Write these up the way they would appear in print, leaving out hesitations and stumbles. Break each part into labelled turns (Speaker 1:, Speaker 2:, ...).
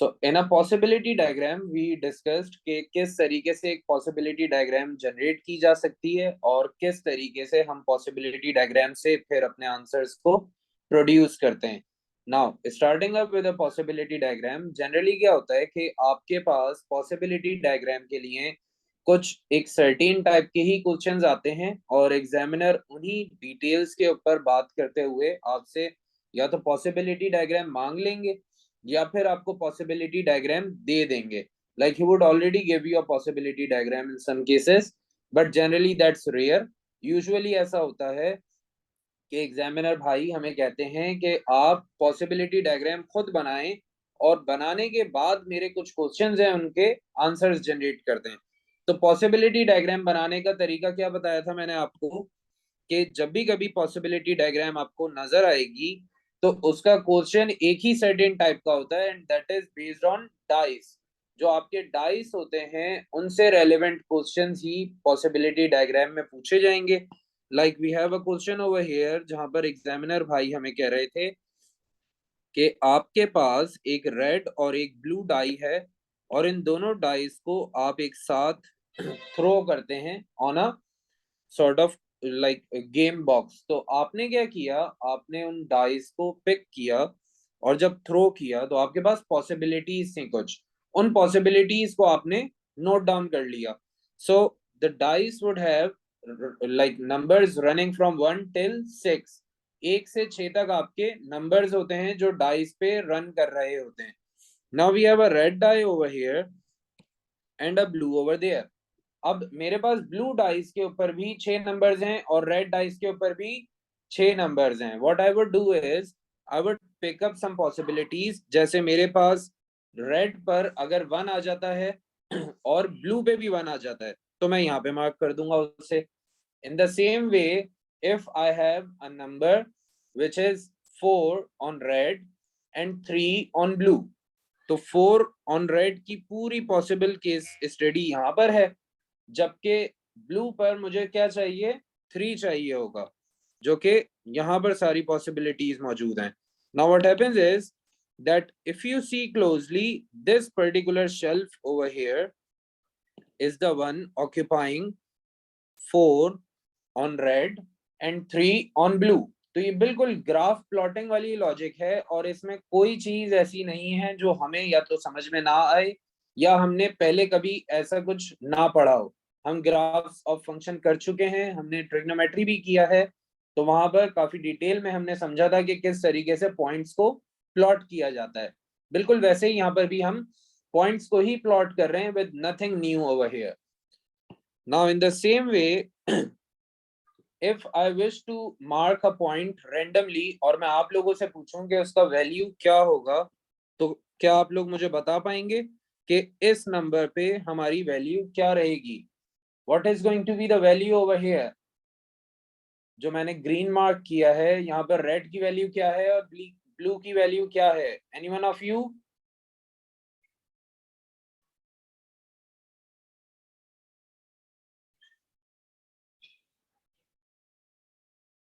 Speaker 1: So in a possibility diagram we discussed कि किस तरीके से एक पॉसिबिलिटी डायग्राम जनरेट की जा सकती है और किस तरीके से हम पॉसिबिलिटी डायग्राम से फिर अपने आंसर्स को प्रोड्यूस करते हैं। Now starting up with a possibility diagram, generally क्या होता है कि आपके पास पॉसिबिलिटी डायग्राम के लिए कुछ एक सर्टेन टाइप के ही क्वेश्चंस आते हैं और एग्जामिनर उन्हीं डिटेल्स के ऊपर बात करते हुए आपसे या तो पॉसिबिलिटी डायग्राम मांग लेंगे या फिर आपको पॉसिबिलिटी डायग्राम दे देंगे। Like he would already give you a possibility diagram in some cases, but generally that's rare. Usually ऐसा होता है कि एग्जामिनर भाई हमें कहते हैं कि आप पॉसिबिलिटी डायग्राम खुद बनाएं और बनाने के बाद मेरे कुछ क्वेश्चंस हैं उनके आंसर्स जनरेट कर दें। तो पॉसिबिलिटी डायग्राम बनाने का तरीका क्या बताया था मैंने आपको कि जब भी कभी पॉसिबिलिटी डायग्राम आपको नजर आएगी तो उसका क्वेश्चन एक ही सर्टेन टाइप का होता है and that is based on dice. जो आपके डाइस होते हैं उनसे रेलेवेंट क्वेश्चंस ही पॉसिबिलिटी डायग्राम में पूछे जाएंगे। Like we have a question over here जहां पर एग्जामिनर भाई हमें कह रहे थे कि आपके पास एक रेड और एक ब्लू डाई है और इन दोनों डाइस को आप एक साथ थ्रो करते हैं on a sort of like game box. तो आपने क्या किया, आपने उन डाइस को पिक किया और जब थ्रो किया तो आपके पास पॉसिबिलिटीज थी कुछ, उन पॉसिबिलिटीज को आपने नोट डाउन कर लिया। So the dice would have like numbers running from 1 till 6। 1 से 6 तक आपके नंबर्स होते हैं जो डाइस पे रन कर रहे होते हैं। Now we have a red die over here and a blue over there. अब मेरे पास ब्लू डाइस के ऊपर भी 6 नंबर्स हैं और रेड डाइस के ऊपर भी 6 नंबर्स हैं। What I would do is I would pick up some possibilities. जैसे मेरे पास रेड पर अगर 1 आ जाता है और ब्लू पे भी 1 आ जाता है तो मैं यहाँ पे मार्क कर दूंगा उसे। इन the same way, if I have a number which is 4 on red and 3 on blue, तो 4 ऑन रेड की पूरी पॉसिबल केस स्टडी यहाँ पर है, जबकि ब्लू पर मुझे क्या चाहिए, 3 चाहिए होगा, जो कि यहाँ पर सारी पॉसिबिलिटीज मौजूद हैं। Now what happens is that if you see closely, this particular shelf over here is the one occupying 4 on red and 3 on blue। तो ये बिल्कुल ग्राफ प्लॉटिंग वाली लॉजिक है और इसमें कोई चीज ऐसी नहीं है जो हमें या तो समझ में ना आए या हमने पहले कभी ऐसा कुछ ना पढ़ा हो। हम ग्राफ्स ऑफ फंक्शन कर चुके हैं, हमने ट्रिग्नोमेट्री भी किया है, तो वहां पर काफी डिटेल में हमने समझा था कि किस तरीके से पॉइंट्स को प्लॉट किया जाता है। बिल्कुल वैसे ही यहाँ पर भी हम पॉइंट्स को ही प्लॉट कर रहे हैं with nothing new over here. Now in the same way, if I wish to mark a point randomly और मैं आप लोगों से पूछूं कि उसका वैल्यू क्या होगा, तो क्या आप लोग मुझे बता पाएंगे कि इस नंबर पे हमारी वैल्यू क्या रहेगी? What is going to be the value over here? जो मैंने ग्रीन मार्क किया है यहाँ पर, रेड की वैल्यू क्या है और ब्लू की वैल्यू क्या है? Anyone of you?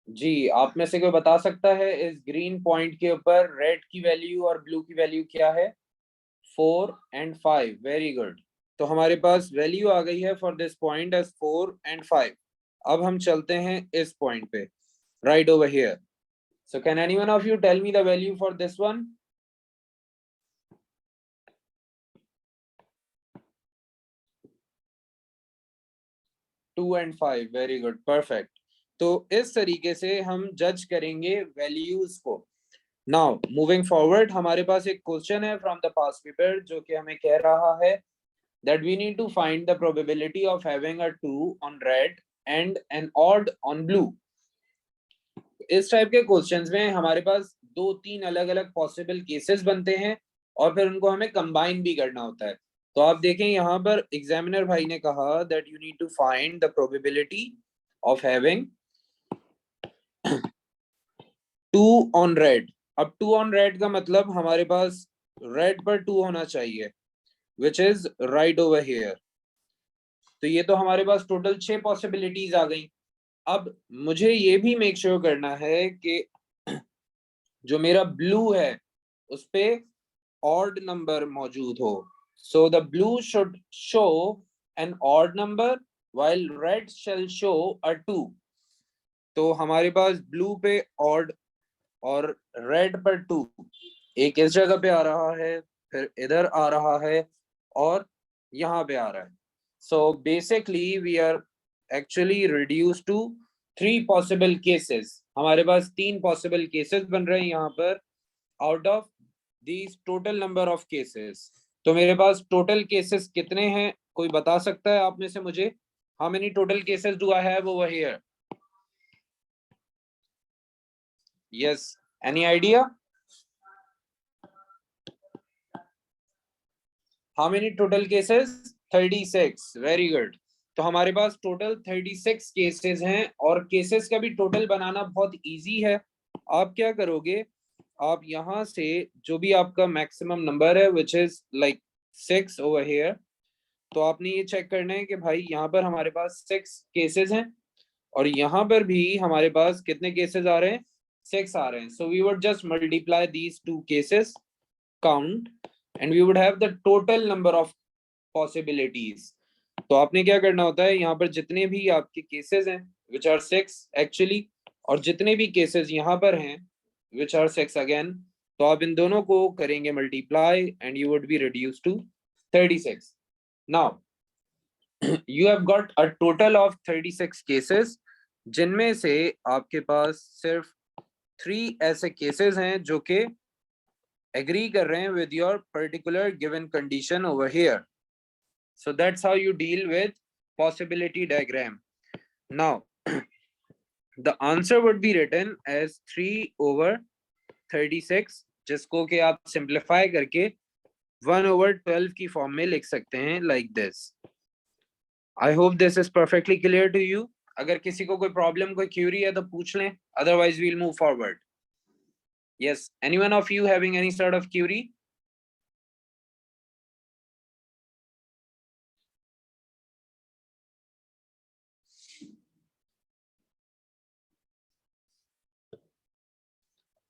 Speaker 1: जी, आप में से कोई बता सकता है इस ग्रीन पॉइंट के ऊपर रेड की वैल्यू और ब्लू की वैल्यू क्या है? 4 and 5, वेरी गुड। तो हमारे पास वैल्यू आ गई है for this point as 4 and 5। अब हम चलते हैं इस पॉइंट पे, right over here. So can anyone of you tell me the value for this one? 2 and 5, very good, perfect. तो इस तरीके से हम जज करेंगे वैल्यूज को। नाउ मूविंग फॉरवर्ड, हमारे पास एक क्वेश्चन है फ्रॉम द पास्ट पेपर जो कि हमें कह रहा है that we need to find the probability of having a 2 on red and an odd on blue। इस टाइप के क्वेश्चंस में हमारे पास 2-3 अलग अलग पॉसिबल केसेस बनते हैं और फिर उनको हमें कंबाइन भी करना होता है। तो आप देखें यहाँ पर एग्जामिनर भाई ने कहा that you need to find the probability of having 2 on red. अब 2 ऑन रेड का मतलब हमारे पास रेड पर 2 होना चाहिए, which is right over here. तो ये तो हमारे पास टोटल 6 पॉसिबिलिटीज आ गई। अब मुझे ये भी मेक श्योर करना है कि जो मेरा ब्लू है उस पे ऑड नंबर मौजूद हो. So the blue should show N odd number while red shall show a 2. तो हमारे पास ब्लू पे ऑड और रेड पर 2, एक इस जगह पे आ रहा है, फिर इधर आ रहा है, और यहाँ पे आ रहा है. So basically we are actually reduce to 3 possible cases. हमारे पास 3 पॉसिबल केसेस बन रहे हैं यहाँ पर out of these total number of cases. तो मेरे पास टोटल केसेस कितने हैं, कोई बता सकता है आप में से मुझे? How many total cases do I have over here? Yes, any idea? How many total cases? 36. Very good. तो हमारे पास टोटल 36 केसेस हैं, और केसेस का भी टोटल बनाना बहुत इजी है. आप क्या करोगे, आप यहां से जो भी आपका मैक्सिमम नंबर है which is like 6 over here, तो आपने ये चेक करना है कि भाई यहाँ पर हमारे पास 6 केसेस हैं, और यहाँ पर भी हमारे पास कितने केसेस आ रहे हैं? 6 आ रहे हैं. So we would just multiply these 2 cases, count, and we would have the total number of possibilities. तो आपने क्या करना होता है, यहाँ पर जितने भी आपके केसेस हैं विच आर 6 एक्चुअली, और जितने भी केसेस यहाँ पर हैं विच आर 6 अगेन, तो आप इन दोनों को करेंगे multiply and you would be reduce to 36. Now you have got a total of 36 cases, जिनमें से आपके पास सिर्फ 3 ऐसे केसेस हैं जो कि एग्री कर रहे हैं with your particular given condition over here. So that's how you deal with possibility diagram. Now the answer would be written as 3 over 36, जिसको कि आप सिंप्लीफाई करके 1 over 12 की फॉर्म में लिख सकते हैं like this. I hope this is perfectly clear to you. अगर किसी को कोई प्रॉब्लम, कोई क्यूरी है तो पूछ लें, otherwise we'll move forward. Yes, anyone of you having any sort of query?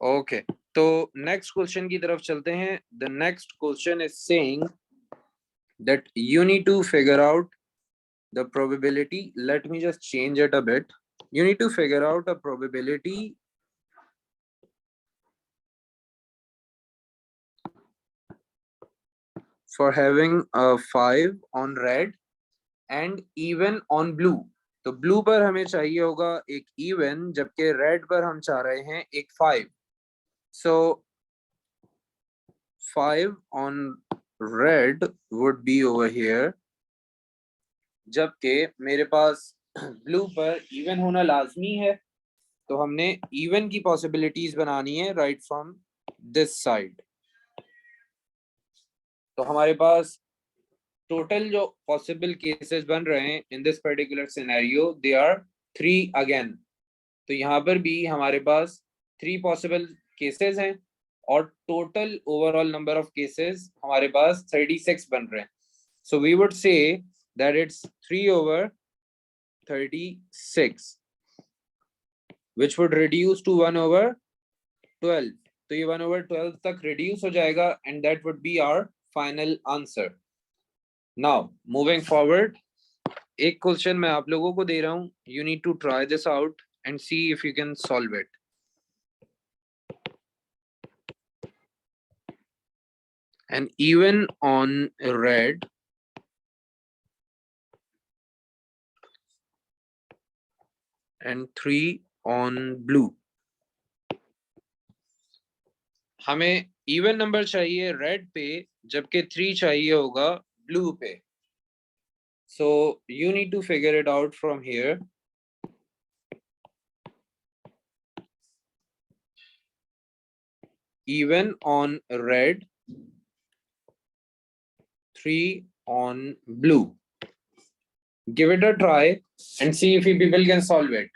Speaker 1: Okay, तो next question की तरफ चलते हैं. The next question is saying that you need to figure out the probability. Let me just change it a bit. You need to figure out a probability for having a 5 on red and even on blue. तो blue पर हमें चाहिए होगा एक even, जबकि red पर हम चाह रहे हैं एक 5. सो 5 on red would be over here, जबकि मेरे पास ब्लू पर इवन होना लाजमी है, तो हमने इवन की पॉसिबिलिटीज बनानी है राइट फ्रॉम दिस साइड. तो हमारे पास टोटल जो पॉसिबल केसेस बन रहे हैं in this particular scenario, they are 3 again. तो यहाँ पर भी हमारे पास 3 पॉसिबल केसेस हैं, और total overall number of cases हमारे पास 36 बन रहे हैं. So we would say that it's 3 over 36, which would reduce to 1 over 12. तो ये 1 over 12 तक reduce हो जाएगा, and that would be our final answer. Now moving forward, एक क्वेश्चन मैं आप लोगों को दे रहा हूं. You need to try this out and see if you can solve it. And even on red and 3 on blue. हमें even number चाहिए red पे, जबकि 3 चाहिए होगा ब्लू पे. So you need to figure it out from here. Even on red, 3 on blue. Give it a try and see if you people can solve it.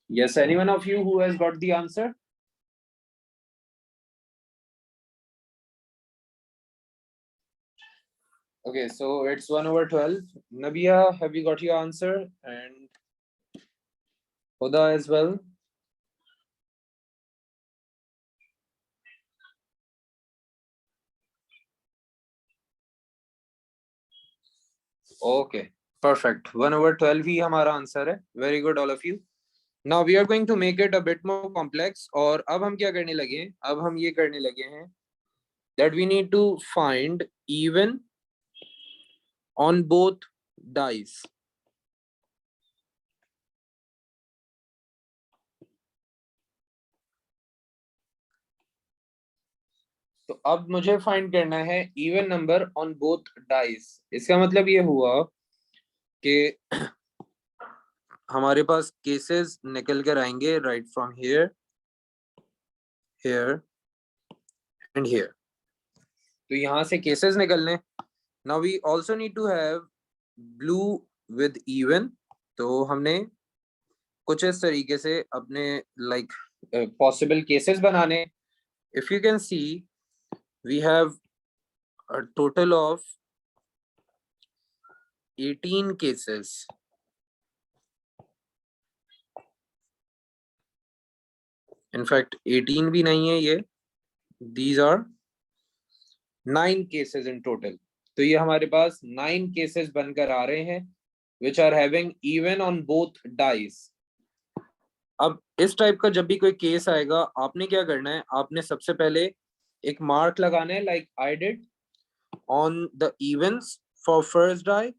Speaker 1: Yes, anyone of you who has got the answer? Okay, so it's 1/12. Nabia, have you got your answer? And Huda as well. Okay, perfect. 1/12 ही हमारा answer है. Very good, all of you. Now we are going to make it a bit more complex. और अब हम क्या करने लगे हैं? अब हम ये करने लगे हैं that we need to find even on both dice. तो अब मुझे फाइंड करना है even number on both dice. इसका मतलब ये हुआ कि हमारे पास केसेस निकल कर आएंगे right from here, here and here. तो यहां से केसेस निकलने. Now we also need to have blue with even. तो हमने कुछ इस तरीके से अपने लाइक पॉसिबल केसेस बनाने. If you can see we have a total of 18 cases. In fact 18 भी नहीं है ये. These are 9 cases in total. तो ये हमारे पास 9 cases बनकर आ रहे हैं which are having even on both dice. अब इस टाइप का जब भी कोई केस आएगा आपने क्या करना है, आपने सबसे पहले एक मार्क लगाना है like I did on the evens for first die.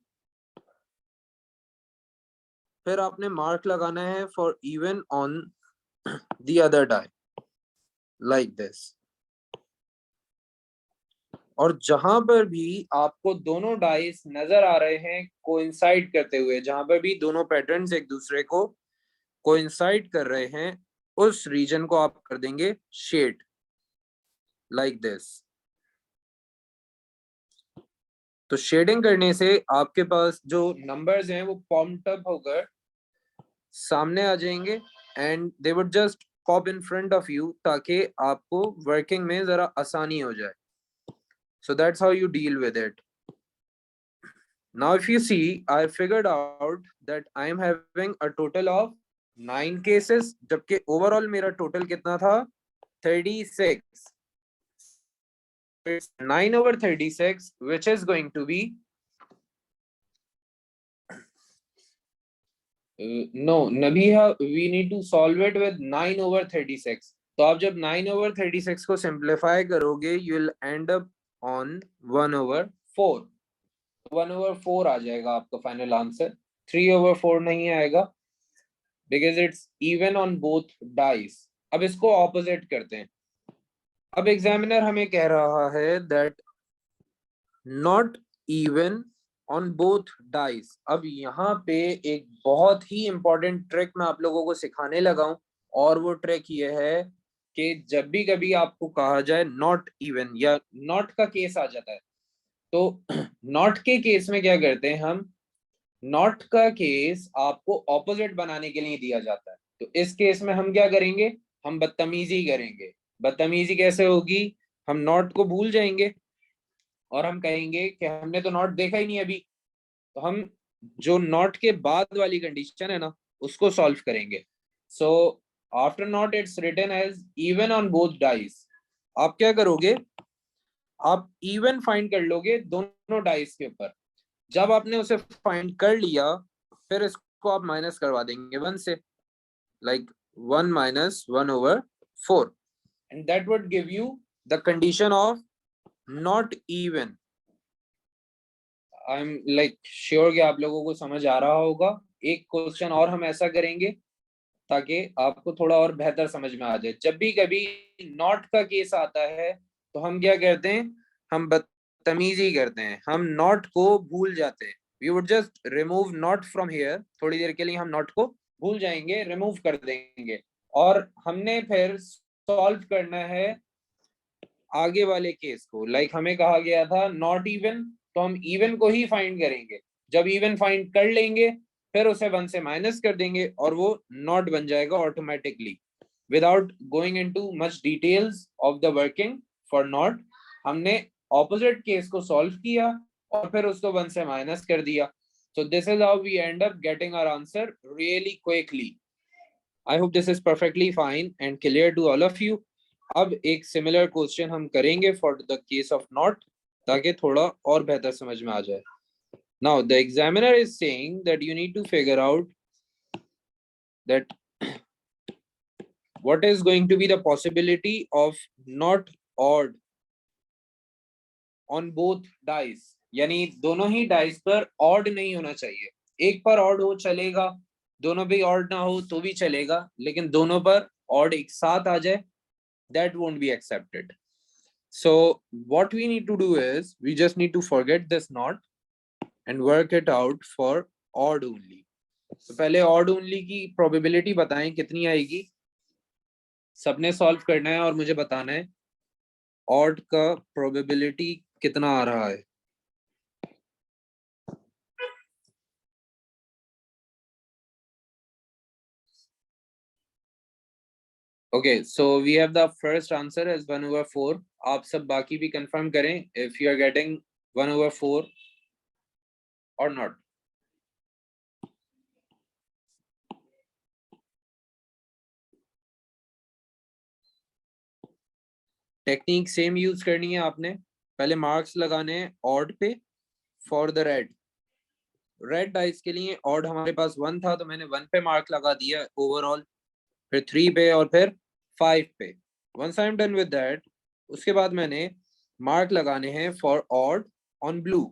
Speaker 1: फिर आपने मार्क लगाना है for even on the other die like this. और जहां पर भी आपको दोनों डाइस नजर आ रहे हैं कोइंसाइड करते हुए, जहां पर भी दोनों पैटर्न्स एक दूसरे को कोइंसाइड कर रहे हैं, उस रीजन को आप कर देंगे शेड लाइक दिस. तो शेडिंग करने से आपके पास जो नंबर्स हैं वो पॉम्प्ड अप होकर सामने आ जाएंगे and they would just pop in front of you ताकि आपको वर्किंग में जरा आसानी हो जाए. So that's how you deal with it. Now if you see, I figured out that I am having a total of 9 cases, जबकि overall मेरा total कितना था 36. It's 9/36 which is going to be no Nabia, we need to solve it with 9/36. तो आप जब 9/36 को simplify करोगे you will end up on 1/4. 1/4 आ जाएगा आपका फाइनल आंसर. 3/4 नहीं आएगा because it's even on both dice. अब इसको ऑपोजिट करते हैं. अब एग्जामिनर हमें कह रहा है that not even on both dice. अब यहाँ पे एक बहुत ही इंपॉर्टेंट ट्रिक मैं आप लोगों को सिखाने लगा हूं. और वो ट्रिक ये है कि जब भी कभी आपको कहा जाए नॉट इवन या नॉट का केस आ जाता है, तो नॉट के केस में क्या करते हैं हम, नॉट का केस आपको ऑपोजिट बनाने के लिए दिया जाता है. तो इस केस में हम क्या करेंगे, हम बदतमीजी करेंगे. बदतमीजी कैसे होगी, हम नॉट को भूल जाएंगे और हम कहेंगे कि हमने तो नॉट देखा ही नहीं अभी. तो हम जो नॉट के बाद वाली कंडीशन है ना उसको सॉल्व करेंगे. So after not it's written as even on both dice. आप क्या करोगे, आप इवन फाइंड कर लोगे दोनों डाइस के ऊपर. जब आपने उसे फाइंड कर लिया फिर इसको आप माइनस करवा देंगे 1 से, like 1 - 1/4 and that would give you the condition of not even. I am like sure कि आप लोगों को समझ आ रहा होगा. एक क्वेश्चन और हम ऐसा करेंगे ताकि आपको थोड़ा और बेहतर समझ में आ जाए. जब भी कभी नॉट का केस आता है तो हम क्या करते हैं, हम बदतमीजी करते हैं, हम नॉट को भूल जाते हैं. We would just remove not from here. थोड़ी देर के लिए हम नॉट को भूल जाएंगे, रिमूव कर देंगे और हमने फिर सॉल्व करना है आगे वाले केस को. लाइक हमें कहा गया था नॉट इवन, तो हम इवन को ही फाइंड करेंगे. जब इवन फाइंड कर लेंगे फिर उसे 1 से माइनस कर देंगे और वो नॉट बन जाएगा automatically without going into much details of the working for not. हमने ऑपोजिट केस को सॉल्व किया और फिर उसको 1 से माइनस कर दिया। So this is how we end up getting our answer really quickly. I hope this is perfectly fine and clear to all of you. अब एक सिमिलर क्वेश्चन हम करेंगे for the case of not ताकि थोड़ा और बेहतर समझ में आ जाए। Now the examiner is saying that you need to figure out that what is going to be the possibility of not odd on both dice, यानी दोनों ही डाइस पर ऑड नहीं होना चाहिए। एक पर ऑड हो चलेगा, दोनों पे ऑड ना हो तो भी चलेगा, लेकिन दोनों पर ऑड एक साथ आ जाए that won't be accepted. So what we need to do is we just need to forget this knot and work it out for odd only. तो पहले odd only की probability बताएं कितनी आएगी। सबने सॉल्व करना है और मुझे बताना है odd का probability कितना आ रहा है। Okay, so we have the first answer as 1/4. आप सब बाकी भी confirm करें if you are getting 1/4 or not. Technique same use करनी है आपने। पहले मार्क्स लगाने हैं ऑड पे फॉर द रेड डाइस के लिए ऑड हमारे पास 1 था तो मैंने 1 पे मार्क लगा दिया ओवरऑल, फिर 3 पे और फिर 5 पे। Once I am done with that उसके बाद मैंने मार्क लगाने हैं फॉर ऑड ऑन ब्लू।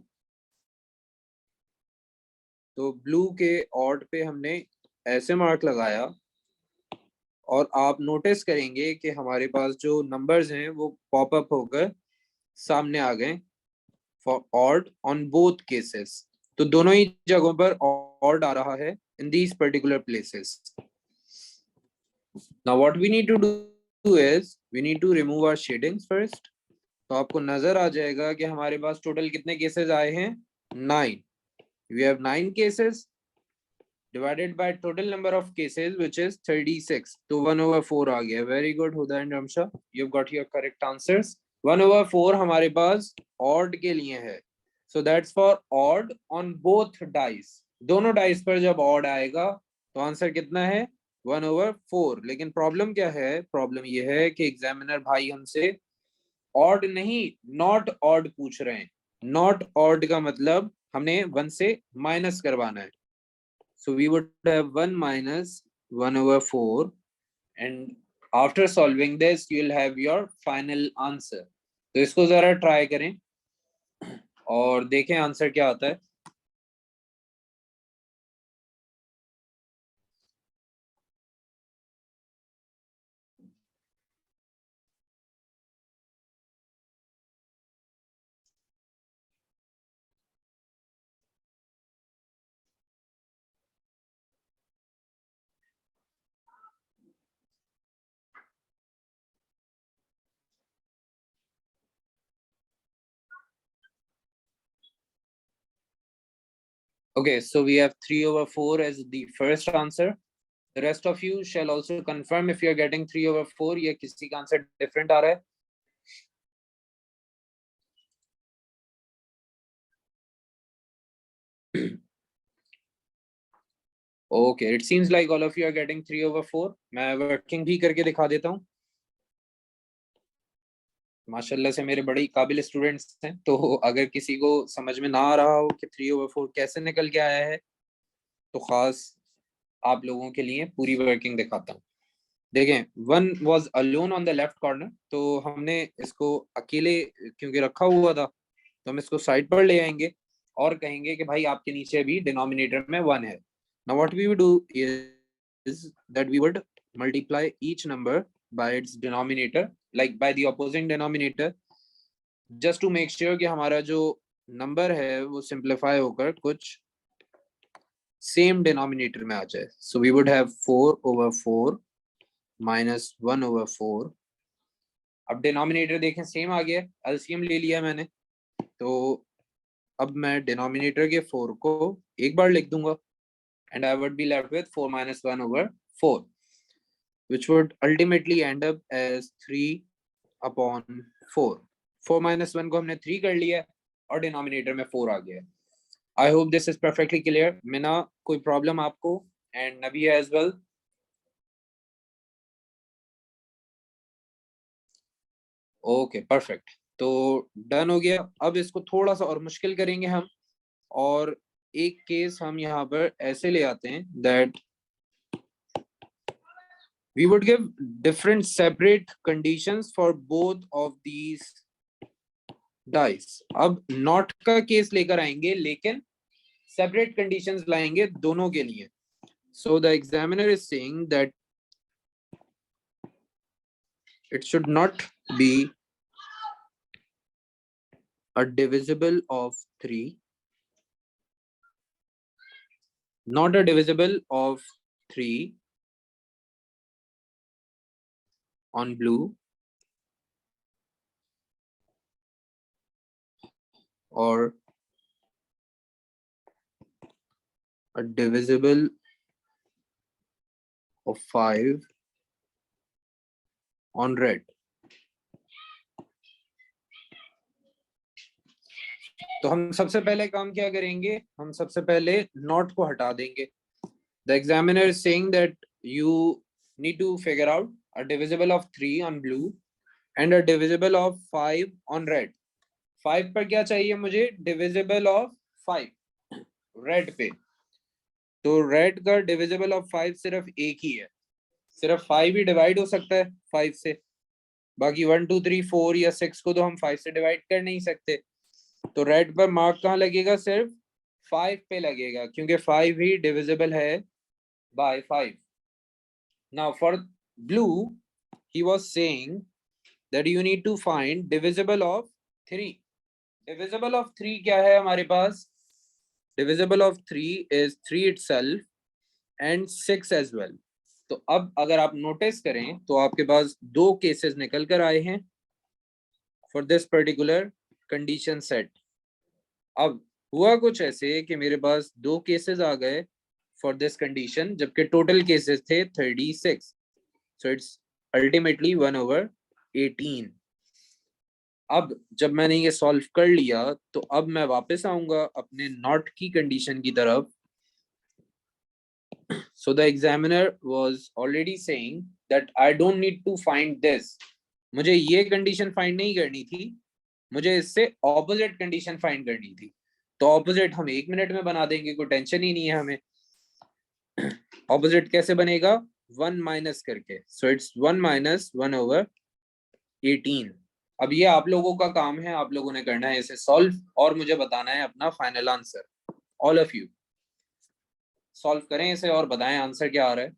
Speaker 1: तो ब्लू के ऑड पे हमने ऐसे मार्क लगाया और आप नोटिस करेंगे कि हमारे पास जो नंबर्स हैं वो पॉपअप होकर सामने आ गए for odd on both cases. तो दोनों ही जगहों पर ऑड आ रहा है in these particular places. Now what we need to do is we need to remove our shadings first. तो आपको नजर आ जाएगा कि हमारे पास टोटल कितने केसेस आए हैं 9। We have 9 cases divided by total number of cases which is 36, तो 1/4 आ गया। Very good Huda and Ramsha, you got your correct answers. 1/4 हमारे पास ऑड के लिए है, so that's for odd on both dice. दोनों डाइस पर जब ऑड आएगा तो आंसर कितना है 1/4। लेकिन प्रॉब्लम क्या है, प्रॉब्लम ये है कि एग्जामिनर भाई हमसे ऑड नहीं नॉट ऑड पूछ रहे हैं। नॉट ऑड का मतलब हमने 1 से माइनस करवाना है। So we would have 1 minus 1/4 and after solving this you will have your final answer. तो इसको जरा ट्राई करें और देखें आंसर क्या आता है। Okay, so we have 3/4 as the first answer. The rest of you shall also confirm if you are getting 3/4 या किसी का आंसर डिफरेंट आ रहा है। Okay, it seems like all of you are getting 3/4. मैं working भी करके दिखा देता हूँ। माशाल्लाह से मेरे बड़े काबिल स्टूडेंट्स हैं, तो अगर किसी को समझ में ना आ रहा हो कि 3/4 कैसे निकल के आया है तो खास आप लोगों के लिए पूरी वर्किंग दिखाता हूँ। देखें 1 was alone on the left corner, तो हमने इसको अकेले क्योंकि रखा हुआ था तो हम इसको साइड पर ले आएंगे और कहेंगे कि भाई आपके नीचे भी डिनोमिनेटर में 1 है। Now what we would do is that we would multiply each number by its denominator, like by the opposing denominator, just to make sure कि हमारा जो नंबर है वो सिंप्लीफाई होकर कुछ सेम डिनोमिनेटर में आ जाए। So we would have 4/4 minus 1/4। अब डिनोमिनेटर देखें सेम आ गया, एलसीएम ले लिया मैंने, तो अब मैं डिनोमिनेटर के 4 को एक बार लिख दूंगा and I would be left with 4 minus 1 over 4, which would ultimately end up as 3 upon 4. 4 minus 1 को हमने 3 कर लिया है और डिनोमिनेटर में 4 आ गया है. I hope this is perfectly clear. Mina, कोई प्रॉब्लम आपको? And Nabi as well. Okay perfect. तो डन हो गया. अब इसको थोड़ा सा और मुश्किल करेंगे हम, और एक केस हम यहाँ पर ऐसे ले आते हैं that we would give different separate conditions for both of these dice. अब नॉट का केस लेकर आएंगे लेकिन सेपरेट कंडीशंस लाएंगे दोनों के लिए. So the examiner is saying that it should not be a divisible of 3, not a divisible of 3 on blue, or a divisible of 5 on red. तो हम सबसे पहले काम क्या करेंगे, हम सबसे पहले नॉट को हटा देंगे. The examiner is saying that you need to figure out a divisible of 3 on blue and a divisible of 5 on red. 5 पर क्या चाहिए मुझे, डिविजिबल ऑफ 5 रेड पे. तो रेड का डिविजिबल ऑफ 5 सिर्फ एक ही है, सिर्फ 5 ही डिवाइड हो सकता है 5 से. बाकी 1 2 3 4 या 6 को तो हम 5 से डिवाइड कर नहीं सकते. तो रेड पर मार्क कहाँ लगेगा, सिर्फ 5 पे लगेगा, क्योंकि 5 ही डिविजिबल है by 5. Now for blue he was saying that you need to find divisible of 3. Divisible of 3 क्या है हमारे पास, divisible of 3 is 3 itself and 6 as well. तो अब अगर आप नोटिस करें तो आपके पास दो केसेस निकल कर आए हैं for this particular condition set. अब हुआ कुछ ऐसे कि मेरे पास दो केसेस आ गए फॉर दिस कंडीशन, जबकि टोटल केसेस थे 36. So it's ultimately 1/18. अब जब मैंने ये सॉल्व कर लिया तो अब मैं वापस आऊंगा अपने नॉट की कंडीशन की तरफ. So the examiner was already saying that I don't need to find this. मुझे ये कंडीशन फाइंड नहीं करनी थी, मुझे इससे ऑपोजिट कंडीशन फाइंड करनी थी. तो ऑपोजिट हम 1 मिनट में बना देंगे, कोई टेंशन ही नहीं है हमें. ऑपोजिट कैसे बनेगा, 1 माइनस करके. So it's 1 minus 1/18. अब ये आप लोगों का काम है, आप लोगों ने करना है इसे सॉल्व और मुझे बताना है अपना final answer. All of you solve करें इसे और बताएं आंसर क्या आ रहा है.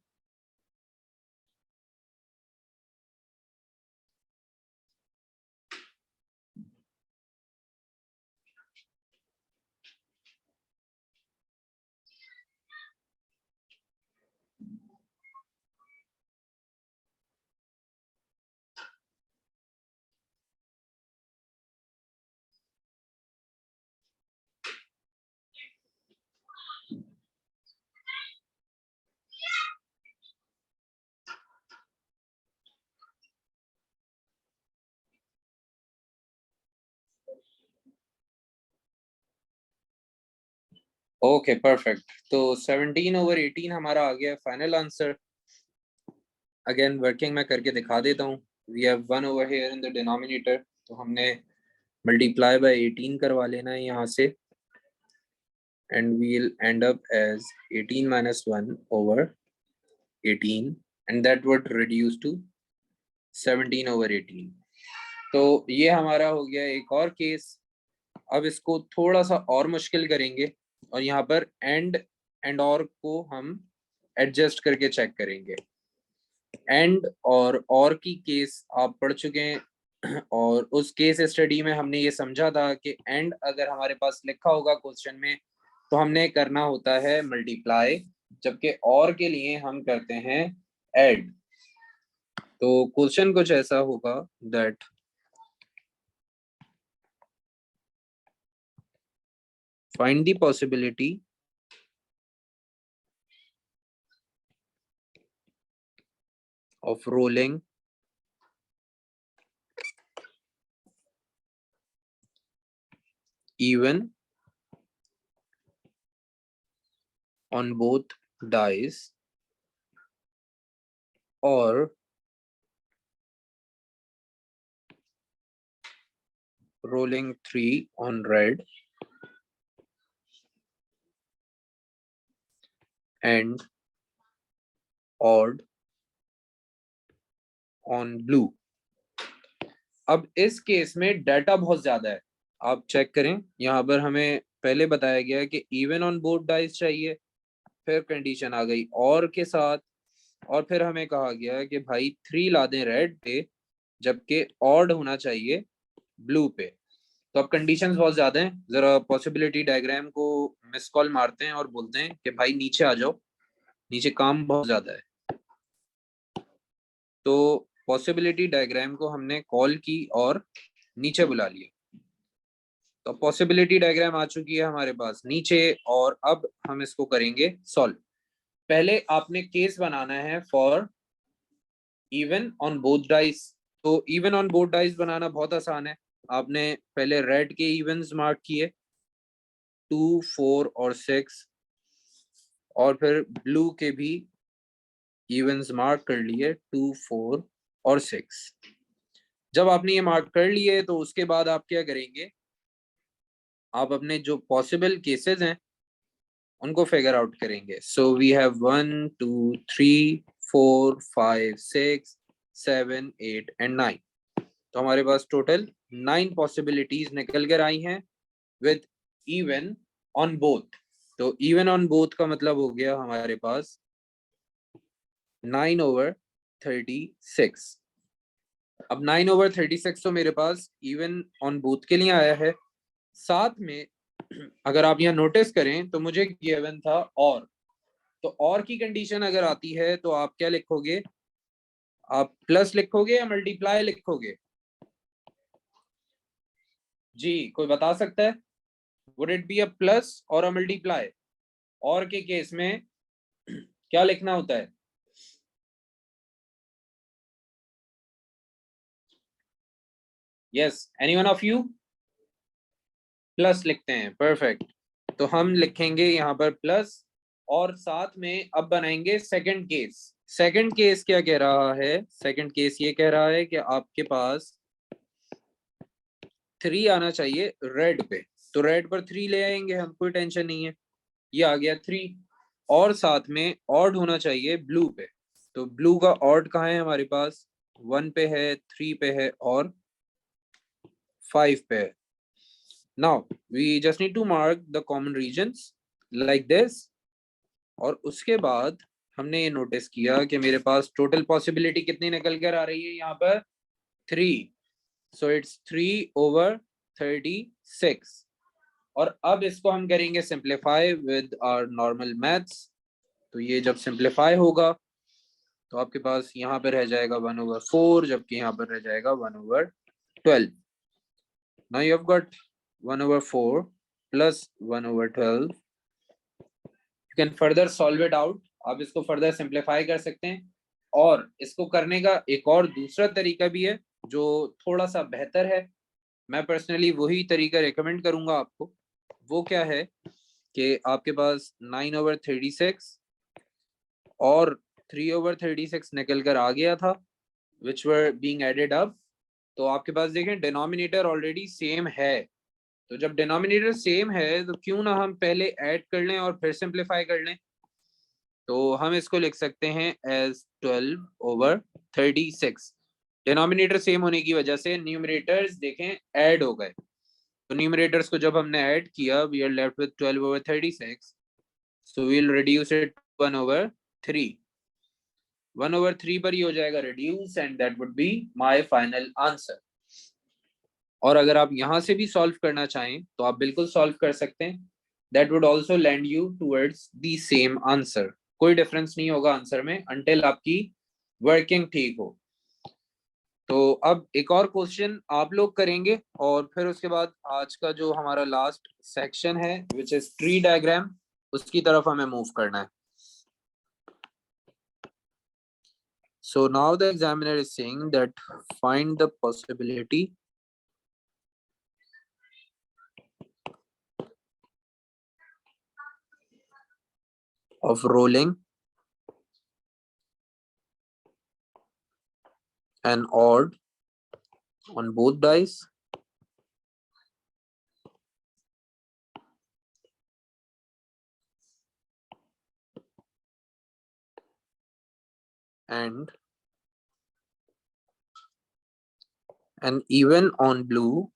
Speaker 1: Okay perfect. तो 17/18 हमारा आ गया फाइनल आंसर. अगेन वर्किंग मैं करके दिखा देता हूँ. We have 1 over here in the denominator, तो हमने मल्टीप्लाई बाय 18 करवा लेना है यहाँ से, and we will end up as 18 minus 1 over 18 and that would reduce to 17/18. तो ये हमारा हो गया एक और केस. अब इसको थोड़ा सा और मुश्किल करेंगे और यहाँ पर एंड और को हम एडजस्ट करके चेक करेंगे. एंड और की केस आप पढ़ चुके हैं, और उस केस स्टडी में हमने ये समझा था कि एंड अगर हमारे पास लिखा होगा क्वेश्चन में तो हमने करना होता है मल्टीप्लाई, जबकि और के लिए हम करते हैं ऐड. तो क्वेश्चन कुछ ऐसा होगा that find the possibility of rolling even on both dice or rolling 3 on red and odd on blue। अब इस केस में डाटा बहुत ज्यादा है, आप चेक करें। यहाँ पर हमें पहले बताया गया है कि इवन ऑन बोथ डाइस चाहिए, फिर कंडीशन आ गई और के साथ, और फिर हमें कहा गया है कि भाई 3 ला दें रेड पे, जबकि ऑड होना चाहिए ब्लू पे। तो अब कंडीशंस बहुत ज्यादा हैं, जरा पॉसिबिलिटी डायग्राम को मिस कॉल मारते हैं और बोलते हैं कि भाई नीचे आ जाओ, नीचे काम बहुत ज्यादा है। तो पॉसिबिलिटी डायग्राम को हमने कॉल की और नीचे बुला लिया। तो पॉसिबिलिटी डायग्राम आ चुकी है हमारे पास नीचे, और अब हम इसको करेंगे सॉल्व। पहले आपने केस बनाना है for even on both dice. तो इवन ऑन बोथ डाइस बनाना बहुत आसान है। आपने पहले रेड के इवन्स मार्क किए 2, 4 और 6, और फिर ब्लू के भी इवन्स मार्क कर लिए 2, 4 और 6। जब आपने ये मार्क कर लिए तो उसके बाद आप क्या करेंगे, आप अपने जो पॉसिबल केसेस हैं उनको फिगर आउट करेंगे। So we have 1, 2, 3, 4, 5, 6, 7, 8 and 9। तो हमारे पास टोटल 9 पॉसिबिलिटीज निकल कर आई हैं विद इवन ऑन बोथ। तो इवन ऑन बोथ का मतलब हो गया हमारे पास 9/36। अब 9/36 तो मेरे पास इवन ऑन बोथ के लिए आया है। साथ में अगर आप यहाँ नोटिस करें तो मुझे गिवन था और, तो और की कंडीशन अगर आती है तो आप क्या लिखोगे, आप प्लस लिखोगे या मल्टीप्लाई लिखोगे? जी, कोई बता सकता है? Would it be a plus और अ मल्टीप्लाई? और के केस में क्या लिखना होता है? Yes, anyone of you? Plus लिखते हैं, परफेक्ट। तो हम लिखेंगे यहाँ पर प्लस, और साथ में अब बनाएंगे सेकंड केस। सेकंड केस क्या कह रहा है? सेकंड केस ये कह रहा है कि आपके पास 3 आना चाहिए रेड पे, तो रेड पर 3 ले आएंगे हम, कोई टेंशन नहीं है। ये आ गया 3, और साथ में ऑड होना चाहिए ब्लू पे। तो ब्लू का ऑड कहाँ है हमारे पास? 1 पे है, 3 पे है और 5 पे है। Now we just need to mark the common regions like this. और उसके बाद हमने ये नोटिस किया कि मेरे पास टोटल पॉसिबिलिटी कितनी निकल कर आ रही है यहाँ पर? 3। So it's 3/36। और अब इसको हम करेंगे simplify with our normal maths. तो ये जब सिंप्लीफाई होगा तो आपके पास यहाँ पे रह जाएगा 1/4, जबकि यहाँ पर रह जाएगा 1/12। Now you have got 1/4 plus 1/12। You can further solve it out. आप इसको फर्दर सिंप्लीफाई कर सकते हैं, और इसको करने का एक और दूसरा तरीका भी है जो थोड़ा सा बेहतर है। मैं पर्सनली वही तरीका रिकमेंड करूंगा आपको। वो क्या है कि आपके पास 9/36 और 3/36 निकल कर आ गया था, विच वर बीइंग एडेड अप। तो आपके पास देखें डिनोमिनेटर ऑलरेडी सेम है। तो जब डिनोमिनेटर सेम है तो क्यों ना हम पहले ऐड कर लें और फिर सिंप्लीफाई कर लें। तो हम इसको लिख सकते हैं एज 12/36। डिनोमिनेटर सेम होने की वजह से न्यूमरेटर्स देखें ऐड हो गए। तो न्यूमरेटर्स को जब हमने ऐड किया, we are left with 12/36। So we will reduce it 1/3। 1/3 पर ही हो जाएगा reduce, and that would be my final answer. और अगर आप यहां से भी सॉल्व करना चाहें तो आप बिल्कुल सॉल्व कर सकते हैं। That would also land you towards the same answer. कोई डिफरेंस नहीं होगा आंसर में अंटिल आपकी वर्किंग ठीक हो। तो अब एक और क्वेश्चन आप लोग करेंगे, और फिर उसके बाद आज का जो हमारा लास्ट सेक्शन है विच इज ट्री डायग्राम, उसकी तरफ हमें मूव करना है। So now the examiner is saying that find the possibility of rolling an odd on both dice and an even on blue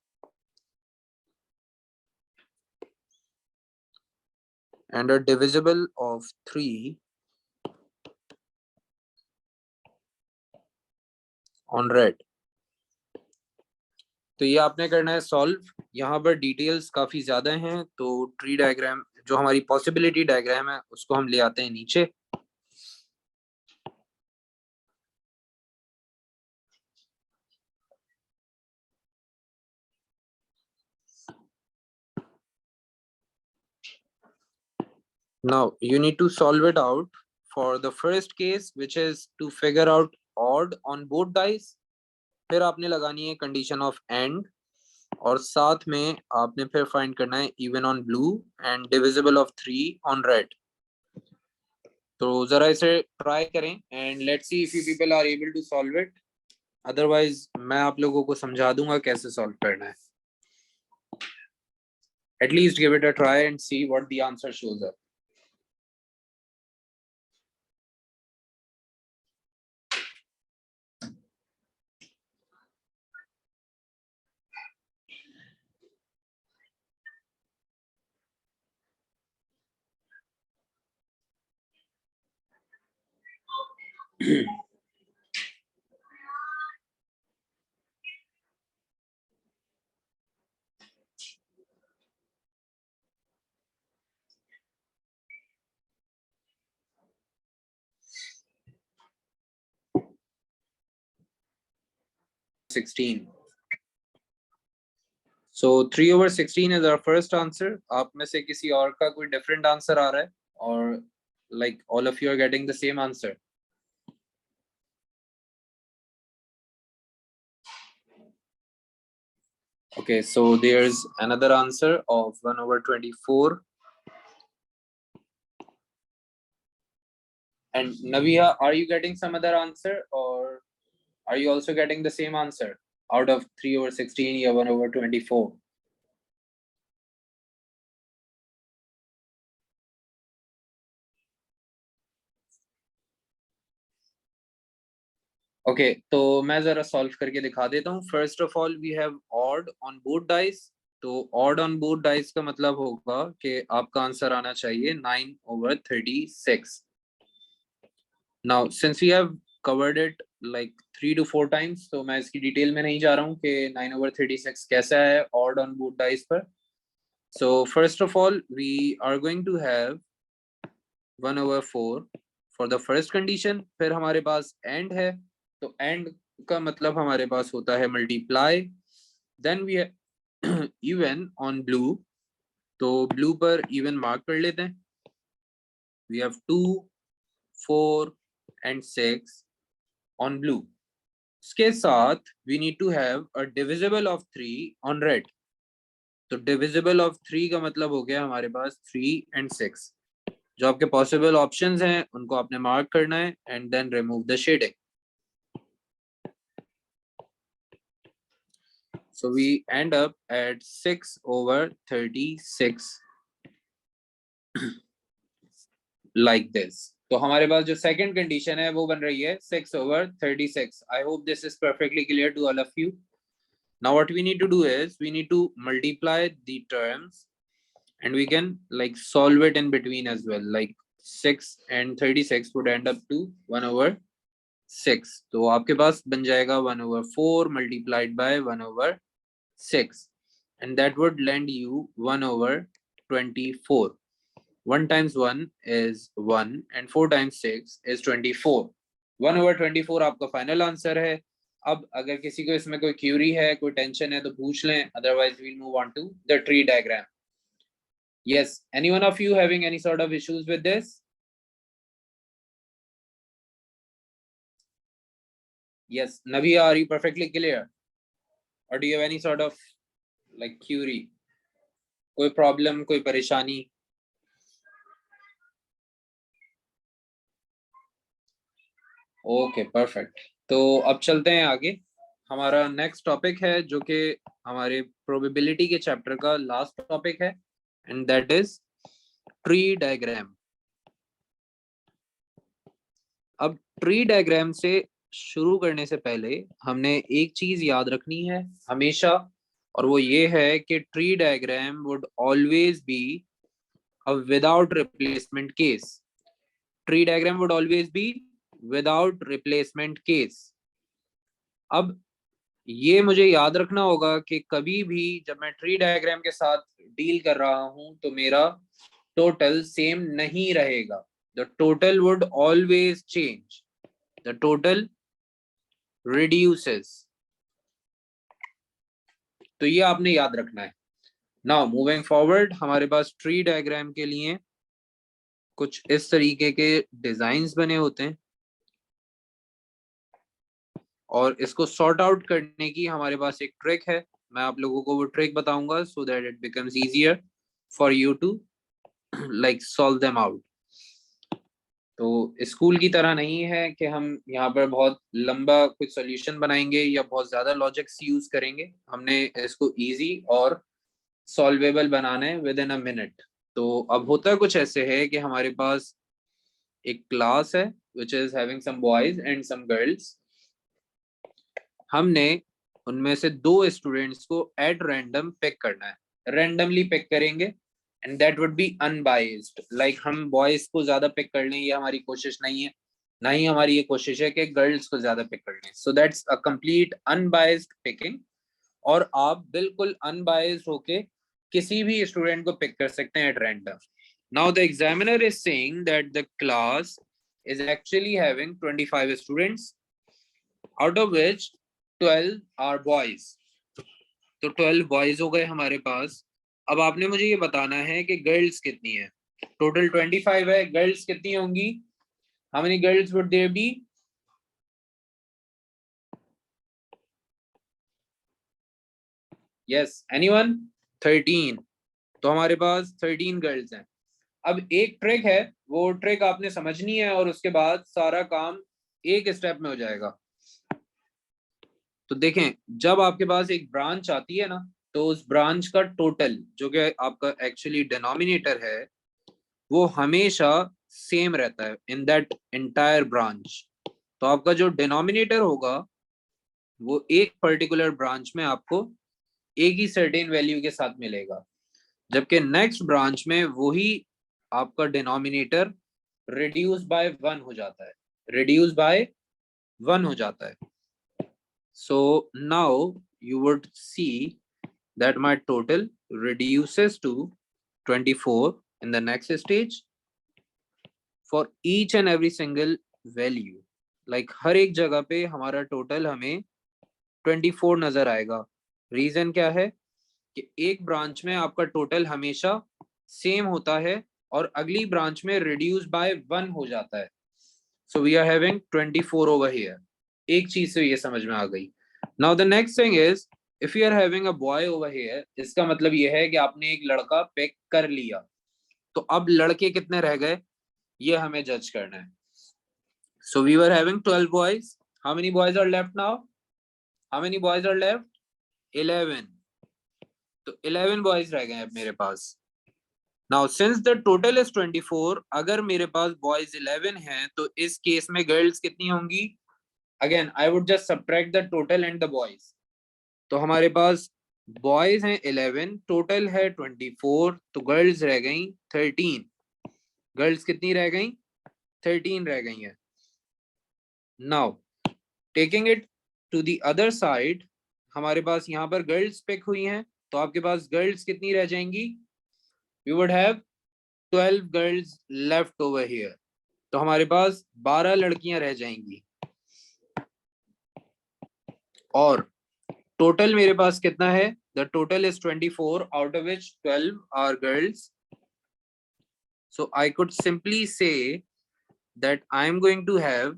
Speaker 1: and a divisible of 3 on red. तो ये आपने करना है सॉल्व. यहाँ पर डिटेल्स काफी ज्यादा हैं, तो ट्री डायग्राम जो हमारी पॉसिबिलिटी डायग्राम है उसको हम ले आते हैं नीचे. Now you need to solve it out for the first case, which is to figure out odd on both dice. फिर आपने लगानी है कंडीशन ऑफ एंड और साथ में आपने फिर फाइंड करना है even on blue and divisible of 3 on red. तो जरा इसे ट्राई करें and let's see if you people are able to solve it. Otherwise मैं आप लोगों को समझा दूंगा कैसे सॉल्व करना है. At least give it a try and see what the answer shows up. So 3/16 is our first answer. आप में से किसी और का कोई different answer आ रहा है or like all of you are getting the same answer? Okay, so there's another answer of 1/24. And Navia, are you getting some other answer or are you also getting the same answer out of 3/16 or 1/24? Okay, तो मैं जरा solve करके दिखा देता हूँ. First of all we have odd on both dice. तो odd on both dice का मतलब होगा कि आपका आंसर आना चाहिए 9/36. Now since we have covered it like 3 to 4 times, तो मैं इसकी डिटेल में नहीं जा रहा हूँ कि 9/36 कैसा है ऑड ऑन बोथ डाइस पर. So first of all we are going to have 1/4 for the first condition. फिर हमारे पास एंड है, तो एंड का मतलब हमारे पास होता है multiply. Then we even on blue, तो ब्लू पर इवन मार्क कर लेते हैं. We have 2, 4 and 6 on blue. इसके साथ we need to have a divisible of 3 on red. तो डिविजिबल ऑफ 3 का मतलब हो गया हमारे पास 3 and 6. जो आपके पॉसिबल ऑप्शंस हैं उनको आपने मार्क करना है and then remove the shading. So we end up at 6/36 like this. तो हमारे पास जो सेकंड कंडीशन है वो बन रही है 6/36. I hope this is perfectly clear to all of you. Now what we need to do is we need to multiply the terms and we can like solve it in between as well. Like 6 and 36 would end up to 1/6. तो आपके पास बन जाएगा 1/4 multiplied by 1/6 and that would lend you 1/24. 1 times 1 is 1 and 4 times 6 is 24. 1/24 आपका final answer है. अब अगर किसी को इसमें कोई क्यूरी है, कोई टेंशन है तो पूछ लें, otherwise we'll move on to the tree diagram. Yes, any one of you having any sort of issues with this? Yes, Navia, are you perfectly clear? Or do you have any sort of like query? कोई problem, कोई परेशानी? Okay, perfect. तो अब चलते हैं आगे। हमारा next topic है जो कि हमारे प्रोबेबिलिटी के चैप्टर का लास्ट टॉपिक है, and that is tree diagram. अब ट्री डायग्राम से शुरू करने से पहले हमने एक चीज याद रखनी है हमेशा, और वो ये है कि tree diagram would always be a without replacement case. Tree diagram would always be without replacement case. अब ये मुझे याद रखना होगा कि कभी भी जब मैं ट्री डायग्राम के साथ डील कर रहा हूं तो मेरा टोटल सेम नहीं रहेगा। The total would always change, the total reduces. तो ये आपने याद रखना है। नाउ मूविंग फॉरवर्ड, हमारे पास ट्री डायग्राम के लिए कुछ इस तरीके के डिजाइन्स बने होते हैं, और इसको सॉर्ट आउट करने की हमारे पास एक ट्रिक है। मैं आप लोगों को वो ट्रिक बताऊंगा so that it becomes easier for you to like solve them out. तो स्कूल की तरह नहीं है कि हम यहाँ पर बहुत लंबा कुछ सॉल्यूशन बनाएंगे या बहुत ज्यादा लॉजिक्स यूज करेंगे। हमने इसको इजी और सॉल्वेबल बनाना है विद इन अ मिनट। तो अब होता कुछ ऐसे है कि हमारे पास एक क्लास है which is having some boys and some girls. हमने उनमें से दो स्टूडेंट्स को एट रैंडम पिक करना है, रैंडमली पिक करेंगे, and that would B unbiased. Like हम बॉयज को ज्यादा पिक कर लें, ये हमारी कोशिश नहीं है, ना ही हमारी ये कोशिश है कि गर्ल्स को ज्यादा पिक कर लें। So that's a complete unbiased picking, और आप बिल्कुल अनबाइज्ड होके किसी भी स्टूडेंट को पिक कर सकते हैं at random. Now the examiner is saying that the class is actually having 25 students, out of which 12 are boys। तो 12 बॉयज हो गए हमारे पास। अब आपने मुझे ये बताना है कि गर्ल्स कितनी है। टोटल 25 है, गर्ल्स कितनी होंगी? How many girls would there be? Yes, anyone? 13। तो हमारे पास 13 गर्ल्स हैं। अब एक ट्रिक है, वो ट्रिक आपने समझनी है और उसके बाद सारा काम एक स्टेप में हो जाएगा। तो देखें, जब आपके पास एक ब्रांच आती है ना, तो उस ब्रांच का टोटल जो कि आपका एक्चुअली डिनोमिनेटर है वो हमेशा सेम रहता है इन दैट एंटायर ब्रांच। तो आपका जो डिनोमिनेटर होगा वो एक पर्टिकुलर ब्रांच में आपको एक ही सर्टेन वैल्यू के साथ मिलेगा, जबकि नेक्स्ट ब्रांच में वही आपका डिनोमिनेटर रिड्यूस बाय 1 हो जाता है, रिड्यूस बाय 1 हो जाता है। So now you would see that my total reduces to 24 in the next stage for each and every single value। Like हर एक जगह पे हमारा टोटल हमें 24 नजर आएगा। रीजन क्या है कि एक ब्रांच में आपका टोटल हमेशा सेम होता है और अगली ब्रांच में रिड्यूस बाय 1 हो जाता है। So we are having 24 over here. एक चीज से ये समझ में आ गई। Now the next thing is, if you are having a boy over here, इसका मतलब ये है कि आपने एक लड़का पिक कर लिया। तो अब लड़के कितने रह गए ये हमें जज करना है। So we were having 12 boys. How many boys are left now? How many boys are left? 11। तो 11 बॉयज रह गए अब मेरे पास। Now since the total is 24, अगर मेरे पास बॉयज 11 हैं तो इस केस में गर्ल्स कितनी होंगी? Again I would just subtract the total and the boys. तो हमारे पास बॉयज हैं 11, टोटल है 24, तो गर्ल्स रह गई 13। गर्ल्स कितनी रह गई? 13 रह गई हैं। Now taking it to the other side, हमारे पास यहाँ पर गर्ल्स पिक हुई हैं, तो आपके पास गर्ल्स कितनी रह जाएंगी? We would have 12 girls left over here. तो हमारे पास 12 लड़कियां रह जाएंगी, और टोटल मेरे पास कितना है? The total is 24, out of which 12 are girls. So I could simply say that I am going to have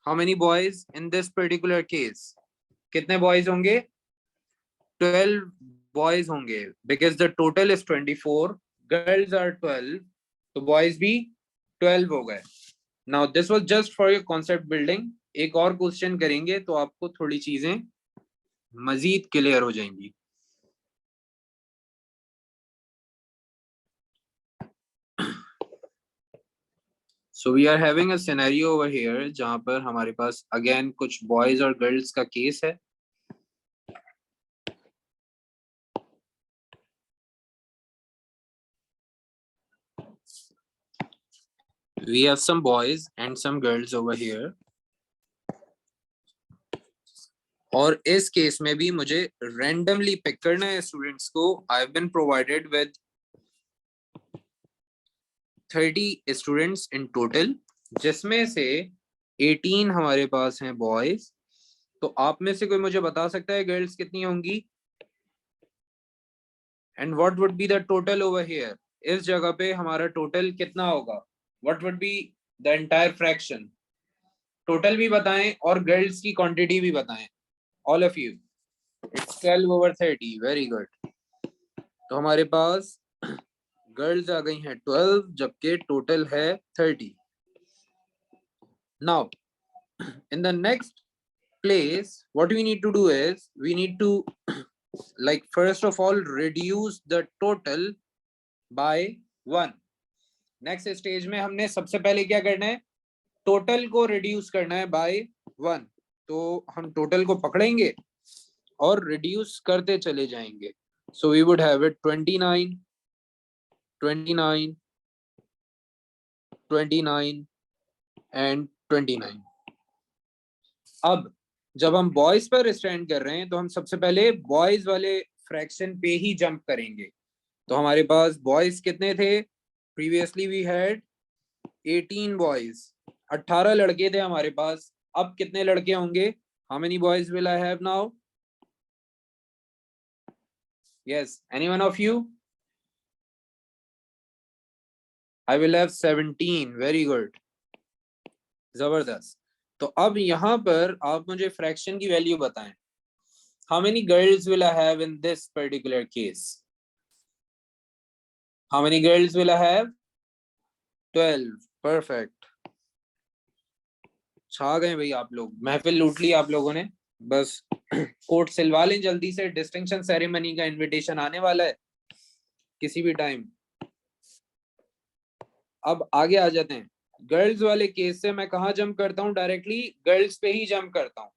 Speaker 1: how many boys in this particular case? कितने बॉयज होंगे? 12 बॉयज होंगे, because the total is 24, girls are 12, तो boys भी 12 हो गए। Now this was just for your concept building. एक और question करेंगे तो आपको थोड़ी चीजें मजीद क्लियर हो जाएंगी। So we are having a scenario over here जहां पर हमारे पास अगेन कुछ बॉयज और गर्ल्स का केस है। We have some boys and some girls over here. और इस केस में भी मुझे रैंडमली पिक करना है स्टूडेंट्स को। I have been provided with 30 students in total, जिसमें से 18 हमारे पास हैं बॉयज। तो आप में से कोई मुझे बता सकता है गर्ल्स कितनी होंगी? And what would be the total over here? इस जगह पे हमारा टोटल कितना होगा? What would be the entire fraction? Total भी बताएं और गर्ल्स की क्वांटिटी भी बताएं, all of you. It's 12 over 30, very good. तो हमारे पास गर्ल्स आ गई हैं 12, जबकि टोटल है 30। Now in the next place what we need to do is we need to like first of all reduce the total by 1। Next stage में हमने सबसे पहले क्या करना है? टोटल को रिड्यूस करना है बाय 1। तो हम टोटल को पकड़ेंगे और रिड्यूस करते चले जाएंगे। So we would have it 29, 29, 29 and 29। अब जब हम बॉयज पर स्टैंड कर रहे हैं तो हम सबसे पहले बॉयज वाले फ्रैक्शन पे ही जंप करेंगे। तो हमारे पास बॉयज कितने थे? प्रीवियसली वी हैड 18 बॉयज, 18 लड़के थे हमारे पास। अब कितने लड़के होंगे? How many boys will I have now? Yes, any one of you? I will have 17, very good, जबरदस्त। तो अब यहाँ पर आप मुझे फ्रैक्शन की वैल्यू बताएं। How many girls will I have in this particular case? How many girls will I have? 12, perfect. छा गए भाई आप लोग, महफिल लूट ली आप लोगों ने। बस कोट सिलवा लें जल्दी से, डिस्टिंक्शन सेरेमनी का इनविटेशन आने वाला है किसी भी टाइम। अब आगे आ जाते हैं। गर्ल्स वाले केस से मैं कहा जंप करता हूँ? डायरेक्टली गर्ल्स पे ही जंप करता हूँ।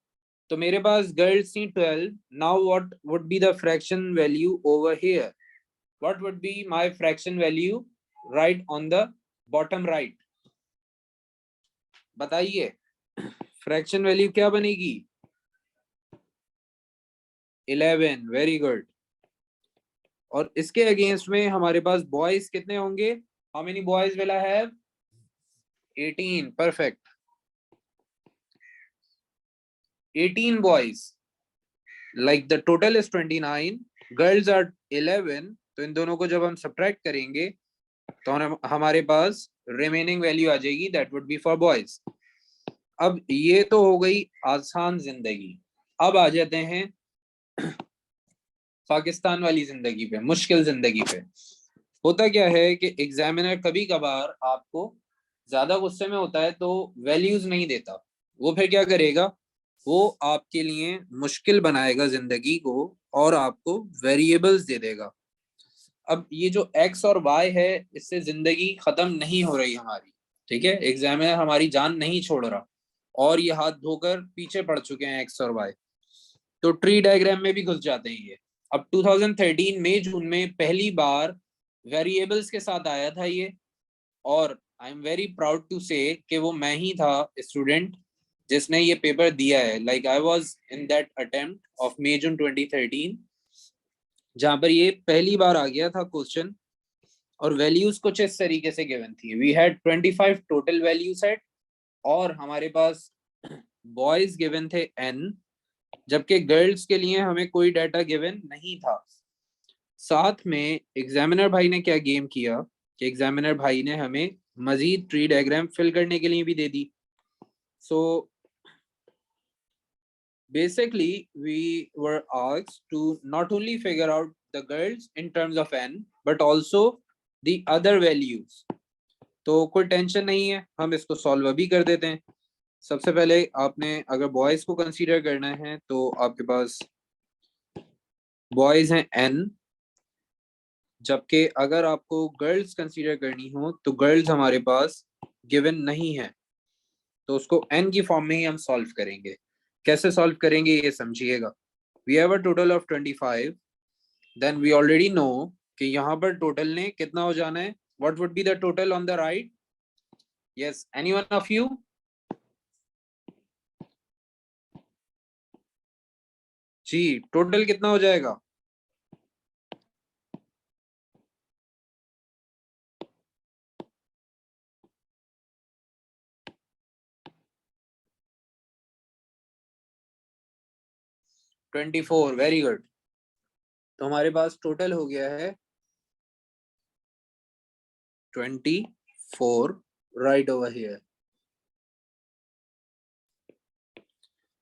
Speaker 1: तो मेरे पास गर्ल्स थी 12। Now what would be the fraction value over here? What would be my fraction value right on the bottom right? बताइए, फ्रैक्शन वैल्यू क्या बनेगी? 11, वेरी गुड। और इसके अगेंस्ट में हमारे पास बॉयज कितने होंगे? How many boys will I have? 18, perfect. 18 boys, like the total is 29, girls are 11। तो इन दोनों को जब हम सब्ट्रैक्ट करेंगे तो हमारे पास रिमेनिंग वैल्यू आ जाएगी, that would B for boys. अब ये तो हो गई आसान जिंदगी। अब आ जाते हैं पाकिस्तान वाली जिंदगी पे, मुश्किल जिंदगी पे। होता क्या है कि एग्जामिनर कभी कभार आपको ज्यादा गुस्से में होता है तो वैल्यूज नहीं देता। वो फिर क्या करेगा? वो आपके लिए मुश्किल बनाएगा जिंदगी को और आपको वेरिएबल्स दे देगा। अब ये जो एक्स और वाई है, इससे जिंदगी खत्म नहीं हो रही हमारी, ठीक है? एग्जामिनर हमारी जान नहीं छोड़ रहा और ये हाथ धोकर पीछे पड़ चुके हैं एक्स और वाई। तो ट्री डायग्राम में भी घुस जाते हैं ये। अब 2013 में जून में पहली बार वेरिएबल्स के साथ आया था ये, और I am very proud to say कि वो मैं ही था स्टूडेंट जिसने ये पेपर दिया है। Like I was in that attempt of May June 2013, जहां पर ये पहली बार आ गया था क्वेश्चन। और वैल्यूज कुछ इस तरीके से गिवन थी। We had 25 total value set और हमारे पास बॉयज गिवन थे n, जबकि गर्ल्स के लिए हमें कोई डाटा गिवन नहीं था। साथ में एग्जामिनर भाई ने क्या गेम किया कि एग्जामिनर भाई ने हमें मजीद ट्री डायग्राम फिल करने के लिए भी दे दी। सो Basically, we were asked to not only figure out the girls in terms of n, but also the other values. तो कोई टेंशन नहीं है, हम इसको सॉल्व अभी कर देते हैं. सबसे पहले आपने अगर बॉयज को कंसीडर करना है तो आपके पास बॉयज हैं n, जबकि अगर आपको गर्ल्स कंसीडर करनी हो तो गर्ल्स हमारे पास गिवन नहीं है, तो उसको n की फॉर्म में ही हम सॉल्व करेंगे. कैसे सॉल्व करेंगे ये समझिएगा. We have a total of 25, then we already know कि यहाँ पर टोटल ने कितना हो जाना है. What would be the total on the right? Yes, anyone of you? जी, टोटल कितना हो जाएगा? Twenty four. Very good. तो हमारे पास टोटल हो गया है 24 राइट ओवर हियर.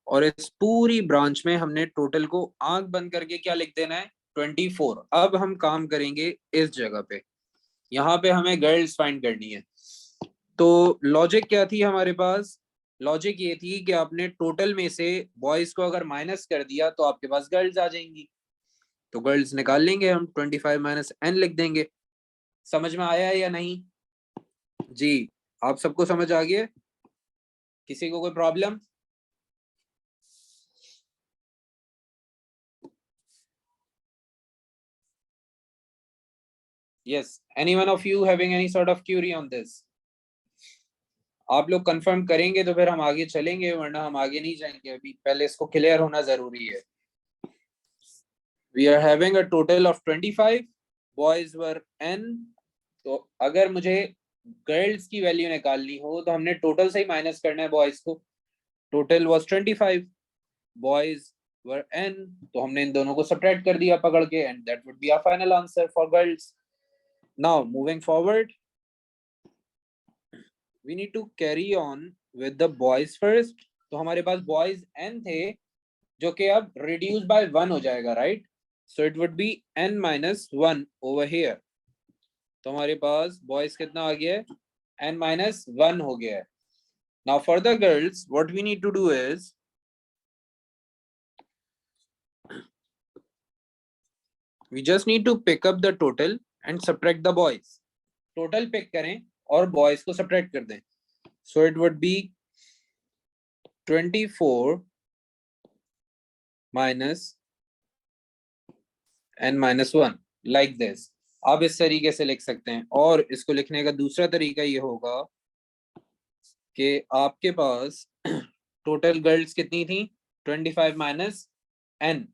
Speaker 1: और इस पूरी ब्रांच में हमने टोटल को आंख बंद करके क्या लिख देना है? 24. अब हम काम करेंगे इस जगह पे. यहाँ पे हमें गर्ल्स फाइंड करनी है. तो लॉजिक क्या थी हमारे पास? लॉजिक ये थी कि आपने टोटल में से बॉयज को अगर माइनस कर दिया तो आपके पास गर्ल्स आ जाएंगी. तो गर्ल्स निकाल लेंगे हम, 25 माइनस n लिख देंगे. समझ में आया है या नहीं? जी, आप सबको समझ आ गया? किसी को कोई problem? Yes, anyone of you having any sort of query on this? आप लोग कंफर्म करेंगे तो फिर हम आगे चलेंगे, वरना हम आगे नहीं जाएंगे. अभी पहले इसको क्लियर होना जरूरी है. We are having a total of 25, boys were n. तो अगर मुझे गर्ल्स की वैल्यू निकालनी हो तो हमने टोटल से ही माइनस करना है बॉयज को. Total was 25, boys were n, तो हमने इन दोनों को सब्ट्रैक्ट कर दिया पकड़ के, and that would be our final answer for girls. Now moving forward, we need to carry on with the boys first. तो हमारे पास boys n थे, जो कि अब reduce by 1 हो जाएगा, right? So it would be n minus 1 over here. तो हमारे पास boys कितना आ गया है? n minus 1 हो गया है. Now for the girls, what we need to do is, we just need to pick up the total and subtract the boys. Total pick करें और boys को subtract कर दें. So it would be 24 minus n minus 1 like this. आप इस तरीके से लिख सकते हैं. और इसको लिखने का दूसरा तरीका ये होगा कि आपके पास टोटल गर्ल्स कितनी थी? 25 माइनस n.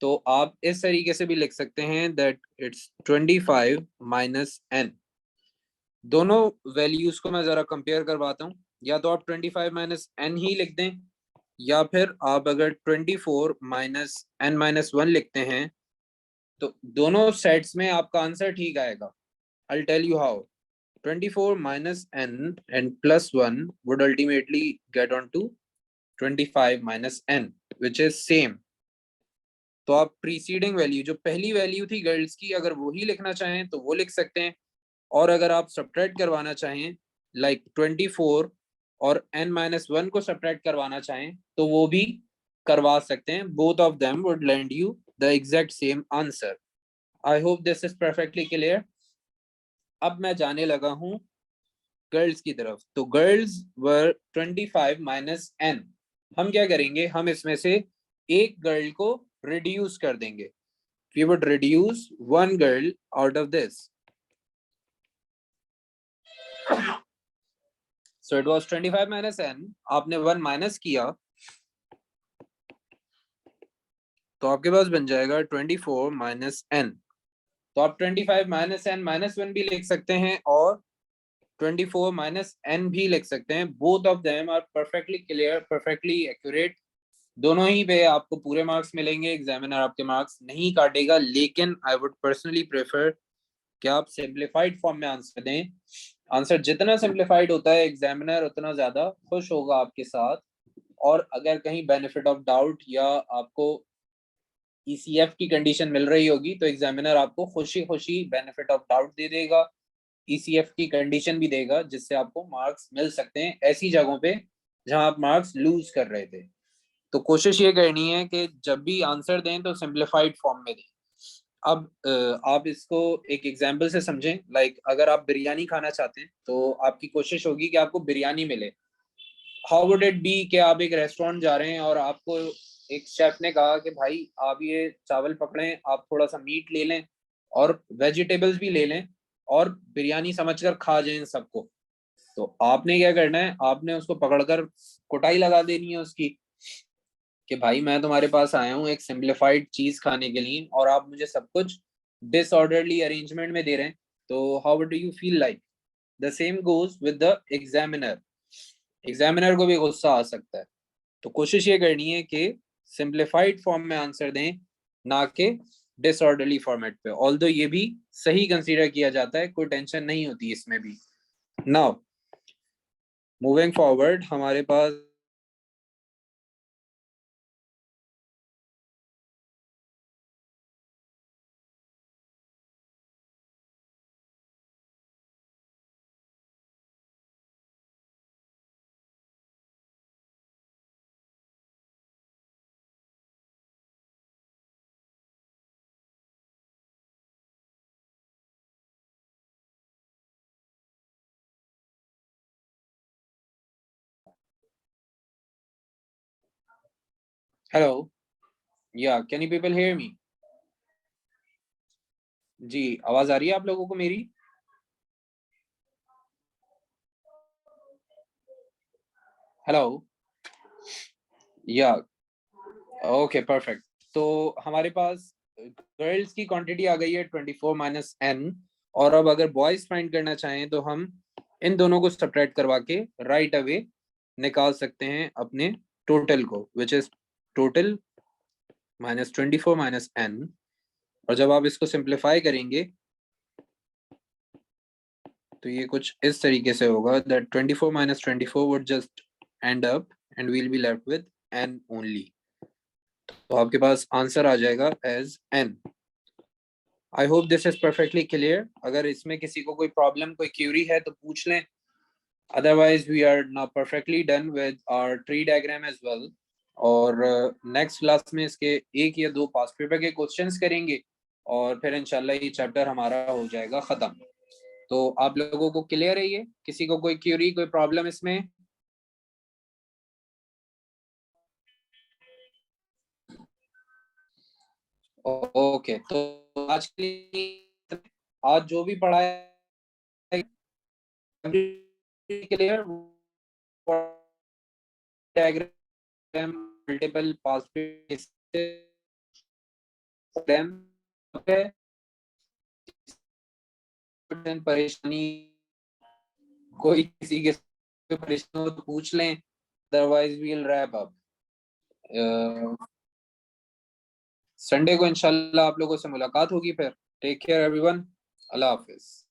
Speaker 1: तो आप इस तरीके से भी लिख सकते हैं दैट इट्स 25 माइनस n. दोनों वैल्यूज को मैं जरा कंपेयर करवाता हूँ. या तो आप 25 माइनस n ही लिख दें, या फिर आप अगर 24 माइनस n माइनस 1 लिखते हैं तो दोनों सेट्स में आपका आंसर ठीक आएगा. I'll tell you how. 24 minus n and plus 1 would ultimately get on to 25 minus n, which is same. तो आप प्रीसीडिंग वैल्यू, जो पहली वैल्यू थी गर्ल्स की, अगर वो ही लिखना चाहें तो वो लिख सकते हैं. और अगर आप सब्ट्रैक्ट करवाना चाहें, लाइक 24 और n माइनस 1 को सब्ट्रैक्ट करवाना चाहें तो वो भी करवा सकते हैं. Both of them would land you the exact same answer. I hope this is perfectly clear. अब मैं जाने लगा हूं गर्ल्स की तरफ. तो गर्ल्स वर 25 माइनस n. हम क्या करेंगे? हम इसमें से एक गर्ल को रिड्यूस कर देंगे. We would reduce one girl out of this. So it was 25 minus n. आपने 1 माइनस किया तो आपके पास बन जाएगा 24 माइनस n. तो आप 25 माइनस n माइनस 1 भी लिख सकते हैं और 24 माइनस n भी लिख सकते हैं. Both of them are perfectly clear, perfectly accurate. दोनों ही पे आपको पूरे मार्क्स मिलेंगे. एग्जामिनर आपके मार्क्स नहीं काटेगा, लेकिन आई वुड पर्सनली प्रेफर कि आप सिंप्लीफाइड फॉर्म में आंसर दें. आंसर जितना सिंप्लीफाइड होता है एग्जामिनर उतना ज्यादा खुश होगा आपके साथ. और अगर कहीं बेनिफिट ऑफ डाउट या आपको ईसीएफ की कंडीशन मिल रही होगी तो एग्जामिनर आपको खुशी खुशी बेनिफिट ऑफ डाउट दे देगा, ईसीएफ की कंडीशन भी देगा, जिससे आपको मार्क्स मिल सकते हैं ऐसी जगहों पे जहां आप मार्क्स लूज कर रहे थे। तो कोशिश ये करनी है कि जब भी आंसर दें तो सिंप्लीफाइड फॉर्म में दें। अब आप इसको एक एग्जांपल से समझें। लाइक अगर आप बिरयानी खाना चाहते हैं तो आपकी कोशिश होगी कि आपको बिरयानी मिले। हाउ वुड इट बी कि आप एक रेस्टोरेंट जा रहे हैं और आपको एक शेफ ने कहा कि भाई आप ये चावल पकड़ें, आप थोड़ा सा मीट ले लें और वेजिटेबल्स भी ले लें और बिरयानी समझकर खा जाएं सबको। तो आपने क्या करना है, आपने उसको पकड़कर कुटाई लगा देनी है उसकी कि भाई मैं तुम्हारे पास आया हूँ एक सिंप्लीफाइड चीज खाने के लिए और आप मुझे सब कुछ डिसऑर्डरली अरेंजमेंट में दे रहे हैं। तो how do you feel like? The same goes with the examiner. Examiner को भी गुस्सा आ सकता है। तो कोशिश ये करनी है कि सिंप्लीफाइड फॉर्म में आंसर दें, ना कि डिसऑर्डरली फॉर्मेट पे। ऑल्दो ये भी सही कंसीडर किया जाता है, कोई टेंशन नहीं होती इसमें भी। नाउ मूविंग फॉरवर्ड हमारे पास hello, yeah can you people hear me? जी, आवाज आ रही है आप लोगों को मेरी? हेलो, या ओके परफेक्ट। तो हमारे पास गर्ल्स की क्वांटिटी आ गई है 24 - n। और अब अगर बॉयज फाइंड करना चाहें तो हम इन दोनों को सब्ट्रैक्ट करवा के राइट अवे निकाल सकते हैं अपने टोटल को, विच इज टोटल -24 - n। और जब आप इसको सिंप्लीफाई करेंगे तो ये कुछ इस तरीके से होगा that 24 - 24 would just end up and we'll be left with n only. तो आपके पास आंसर आ जाएगा as n। I hope this is perfectly clear. अगर इसमें किसी को कोई प्रॉब्लम, कोई क्यूरी है तो पूछ लें। Otherwise we are now perfectly done with our tree diagram as well. और नेक्स्ट क्लास में इसके एक या दो पास्ट पेपर के क्वेश्चंस करेंगे और फिर इंशाल्लाह ये चैप्टर हमारा हो जाएगा खत्म। तो आप लोगों को क्लियर है ये? किसी को कोई क्यूरी, कोई प्रॉब्लम इसमें? ओके, तो आज के लिए आज जो भी पढ़ा है क्लियर? डायग्राम, मल्टीपल पास परेशानी, कोई किसी के परेशानी हो तो पूछ लें। Otherwise we'll wrap up. Sunday को इंशाल्लाह आप लोगों से मुलाकात होगी फिर। Take care everyone. अल्लाह हाफिज।